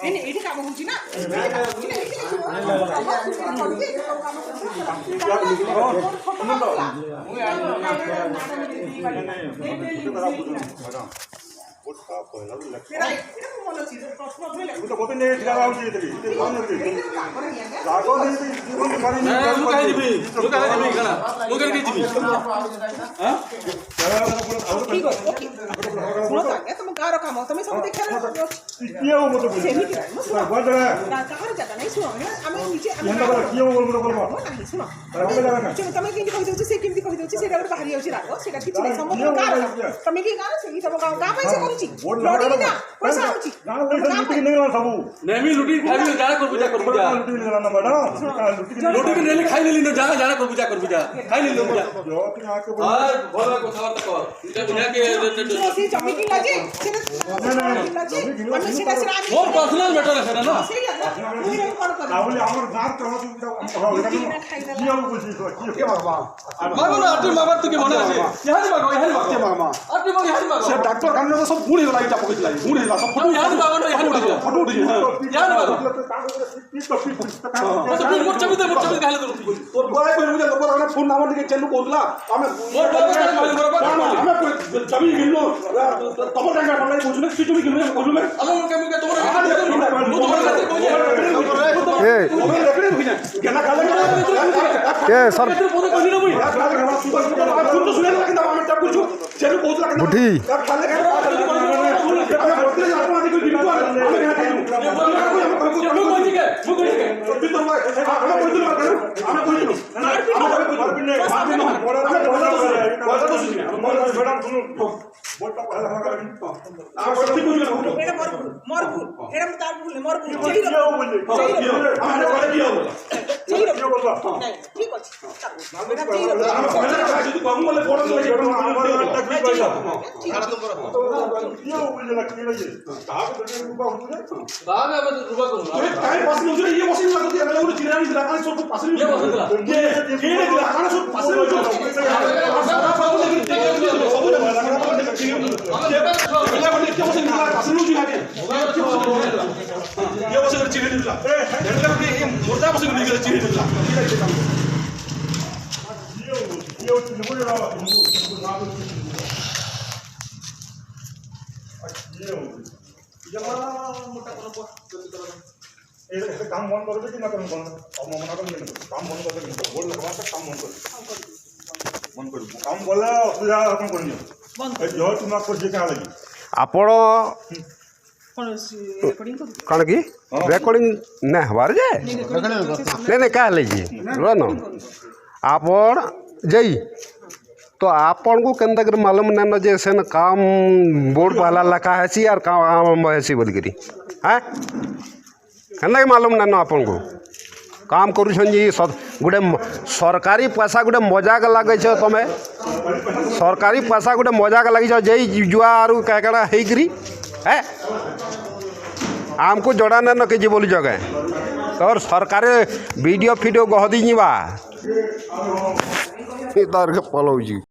ଏଇଠି କାମ ହଉଛି ନା ତମ ଗାଁର କାମ ତମେ ସବୁ ଦେଖିବା କାହାର ଜାଗା ନାହିଁ ଶୁଣ ଆମେ ନିଜେ ଶୁଣ ତମେ କେମିତି କହିଦେଉଛି ସେ କେମିତି କହିଦେଉଛି ସେଇଟା ଗୋଟେ ବାହାରି ଯାଉଛି ରାଗ ସେଇଟା କିଛି ନାହିଁ ସମସ୍ତ ଗାଁର ତମେ କି ଗାଁର ସେଇ ତମ ଗାଁ ପାଇଁ ସେ କରୁଛି ପଇସା ଆଣୁଛି ডাক্তার কামড়ে সব বুড়ি গলা এটা পকেট লাগি বুড়ি গলা সব ফটো ইয়ার বাবা ইয়ার বাবা ফটো উঠি ইয়ার বাবা মোর চবিতে গালে তোর গলায় কই বুঝা লোক আমরা ফোন নাম্বার দিকে চেলু কইলা আমি মোর আমি জমি গিনলো তোমার টাকা বলাই বুঝলে তুই জমি গিনলো বুঝলে আমি মুকে তোমার এ কেনা গালে এ সর বুদ্ধি काम बंद कर कि ना करें बंद मना कर काम बंद कर बोल लगा काम बंद कर काम बोले असुविधा कौन करनी जो तुम आपको जे क्या लगी आपण कौन की रेकर्डिंग ना हमार जे नहीं क्या लीजिए न आपण जई तो आपन को केनता कर मालूम ना जे से काम बोर्ड पहला लखा है यार काम है बोल करी हाँ केनता मालूम ना आपन को काम करुछन जी गोटे सरकारी पैसा गोटे मजाक लगे तुम्हें सरकारी पैसा गोटे मजाक लगे जे जुआ आरु क्या हेकरी है आमको जड़ा न कि बोली जगह और सरकार वीडियो फिडियो गहदी बा तार के पलौजी।